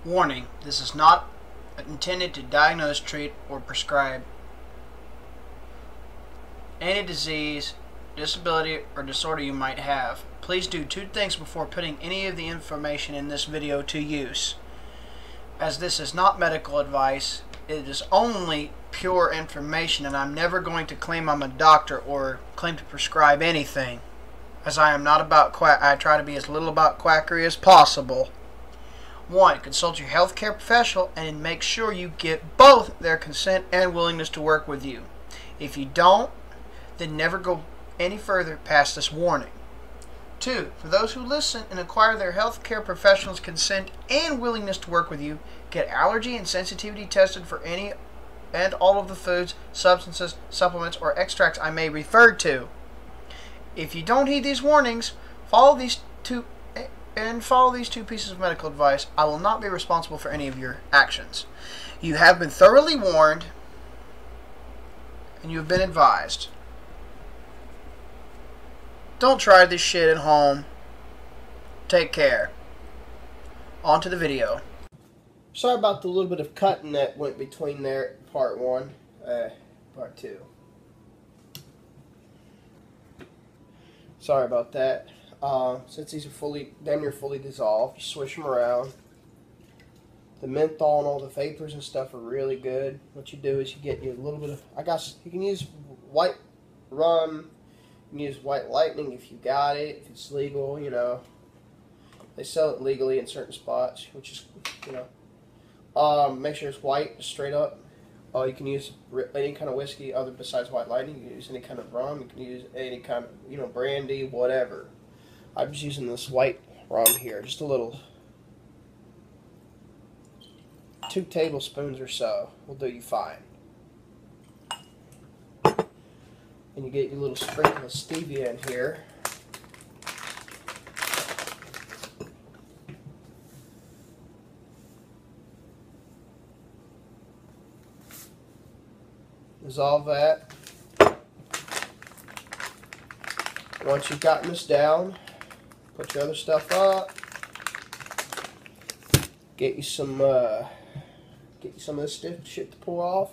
Warning, this is not intended to diagnose, treat, or prescribe any disease, disability, or disorder you might have. Please do two things before putting any of the information in this video to use. As this is not medical advice, it is only pure information, and I'm never going to claim I'm a doctor or claim to prescribe anything, as I am not about I try to be as little about quackery as possible. 1. Consult your healthcare professional and make sure you get both their consent and willingness to work with you. If you don't, then never go any further past this warning. 2. For those who listen and acquire their healthcare professional's consent and willingness to work with you, get allergy and sensitivity tested for any and all of the foods, substances, supplements, or extracts I may refer to. If you don't heed these warnings, follow these two pieces of medical advice, I will not be responsible for any of your actions. You have been thoroughly warned, and you have been advised. Don't try this shit at home. Take care. On to the video. Sorry about the little bit of cutting that went between there, part 1, part 2. Sorry about that. Since these are damn near fully dissolved, you swish them around. The menthol and all the vapors and stuff are really good. What you do is you get you a little bit of, you can use white rum, you can use white lightning if you got it, if it's legal, you know. They sell it legally in certain spots, which is, you know. Make sure it's white, straight up. You can use any kind of whiskey other besides white lightning. You can use any kind of rum. You can use any kind of, you know, brandy, whatever. I'm just using this white rum here, just a little, 2 tablespoons or so will do you fine. And you get your little sprinkle of stevia in here. Dissolve that. Once you've gotten this down, put your other stuff up. Get you some of this stiff shit to pull off.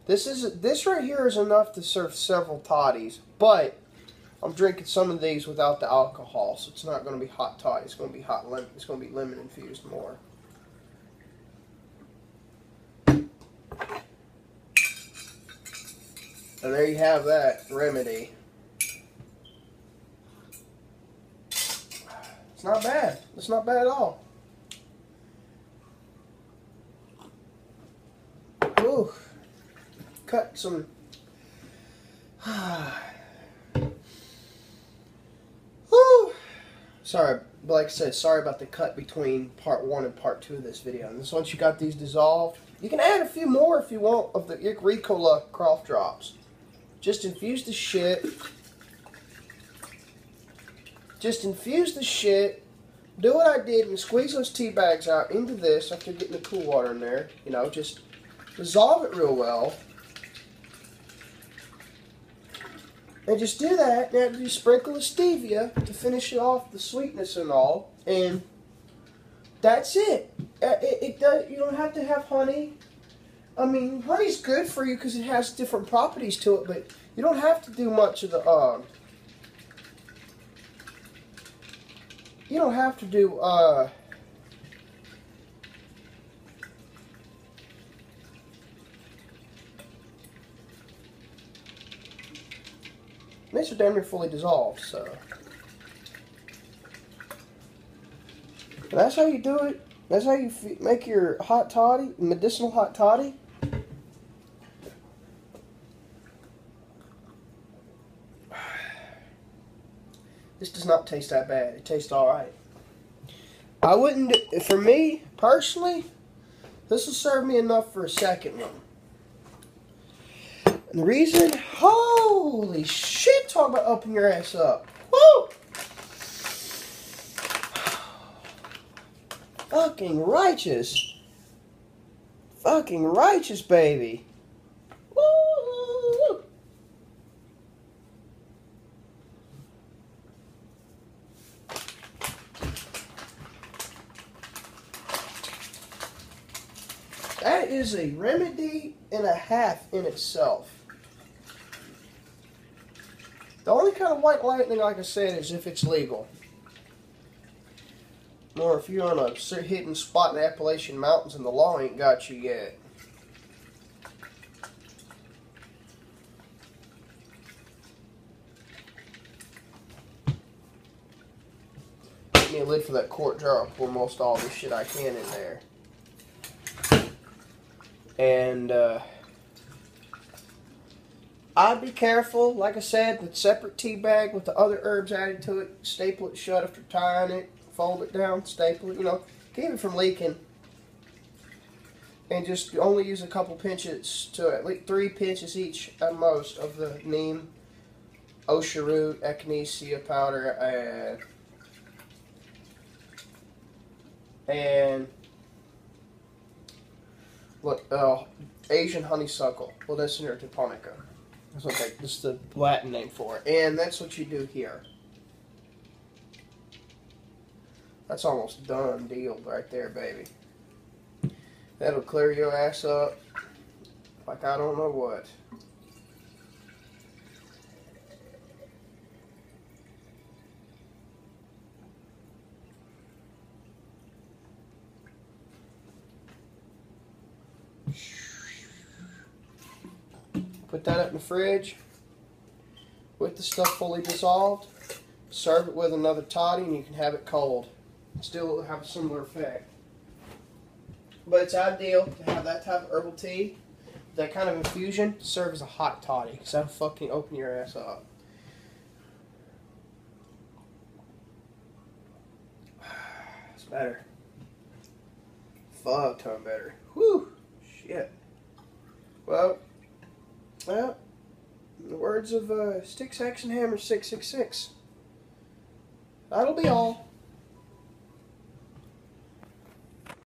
This right here is enough to serve several toddies, but I'm drinking some of these without the alcohol, so it's not going to be hot toddy. It's going to be hot lemon. It's going to be lemon infused more. And there you have that remedy. It's not bad. It's not bad at all. Ooh. Cut some. Woo. Sorry, like I said, sorry about the cut between part 1 and part 2 of this video. And once you got these dissolved, you can add a few more if you want of the Ricola cough drops. Just infuse the shit. Just infuse the shit. Do what I did and squeeze those tea bags out into this after getting the cool water in there. You know, just dissolve it real well. And just do that. Now you sprinkle the stevia to finish it off, the sweetness and all. And that's it. You don't have to have honey. I mean, honey's good for you because it has different properties to it, but you don't have to do much of the, you don't have to do, these are damn near fully dissolved, so. And that's how you do it. That's how you make your hot toddy, medicinal hot toddy. This does not taste that bad. It tastes alright. I wouldn't, for me, personally, this will serve me enough for a second one. And the reason, holy shit, talk about upping your ass up. Woo! Fucking righteous. Fucking righteous, baby. Woo! is a remedy and a half in itself. The only kind of white lightning, like I said, is if it's legal. Or if you're on a hidden spot in the Appalachian Mountains and the law ain't got you yet. Get me a lid for that quart jar. I'll pour most all this shit I can in there. And I'd be careful, like I said, with separate tea bag with the other herbs added to it. Staple it shut after tying it. Fold it down, staple it, keep it from leaking. And just only use a couple pinches to at least 3 pinches each at most of the neem, osha root, echinacea powder, and Asian honeysuckle, Medicinal japonica. That's the Latin name for it. And that's what you do here. That's almost done deal right there, baby. That'll clear your ass up like I don't know what. Put that up in the fridge with the stuff fully dissolved. Serve it with another toddy and you can have it cold. Still have a similar effect. But it's ideal to have that type of herbal tea, that kind of infusion, to serve as a hot toddy, because that'll fucking open your ass up. It's better. Fuck ton better. Whew. Shit. Well, in the words of Sticks, Axe, and Hammer 666, that'll be all.